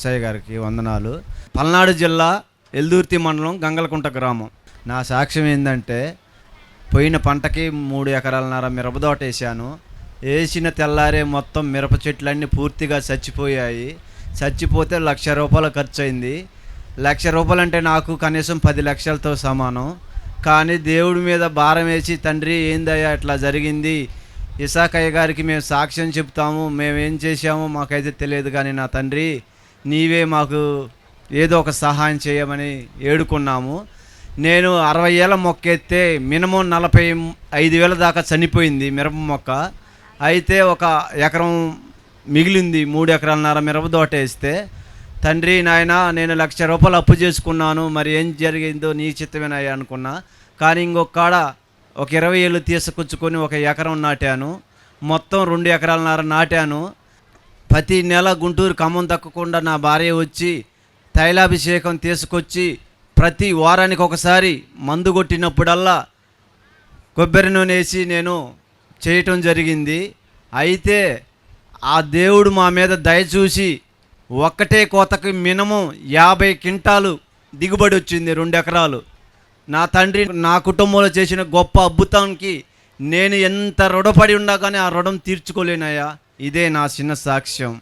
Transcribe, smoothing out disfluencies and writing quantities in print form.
సాయి గారికి వందనాలు. పల్నాడు జిల్లా ఎల్దుర్తి మండలం గంగలకుంట గ్రామం. నా సాక్ష్యం ఏంటంటే, పోయిన పంటకి 3 ఎకరాలన్నర మిరపతోట వేసాను. వేసిన తెల్లారే మొత్తం మిరప చెట్లన్నీ పూర్తిగా చచ్చిపోయాయి. చచ్చిపోతే ₹1,00,000 ఖర్చు అయింది. ₹1,00,000 అంటే నాకు కనీసం 10 లక్షలతో సమానం. కానీ దేవుడి మీద భారం వేసి, తండ్రి ఏందయ్యా ఇట్లా జరిగింది, ఇసాకయ్య గారికి మేము సాక్ష్యం చెప్తాము, మేమేం చేశామో మాకైతే తెలియదు, కానీ నా తండ్రి నీవే మాకు ఏదో ఒక సహాయం చేయమని ఏడుకున్నాము. నేను 60 ఏళ్ళ మొక్క ఎత్తే మినిమం 45,000 దాకా చనిపోయింది మిరప మొక్క. అయితే 1 ఎకరం మిగిలింది, 3 ఎకరాలన్నర మిరప తోట వేస్తే. తండ్రి నాయన, నేను ₹1,00,000 అప్పు చేసుకున్నాను, మరి ఏం జరిగిందో నీ చిత్తమేనయ్యా అనుకున్నా. కానీ ఇంకొక కాడ 20 ఏళ్ళు తీసుకొచ్చుకొని 1 ఎకరం నాటాను. మొత్తం 2 ఎకరాలన్నర నాటాను. ప్రతి నెల గుంటూరు ఖమ్మం తక్కకుండా నా భార్య వచ్చి తైలాభిషేకం తీసుకొచ్చి ప్రతి వారానికి ఒకసారి మందు కొట్టినప్పుడల్లా కొబ్బరి నూనె వేసి నేను చేయటం జరిగింది. అయితే ఆ దేవుడు మా మీద దయ చూసి ఒక్కటే కోతకి మినిమం 50 క్వింటాలు దిగుబడి వచ్చింది, 2 ఎకరాలు. నా తండ్రి నా కుటుంబంలో చేసిన గొప్ప అద్భుతానికి నేను ఎంత రుణపడి ఉన్నా కానీ ఆ రుణం తీర్చుకోలేనయ్యా. ఇదే నా చిన్న సాక్ష్యం.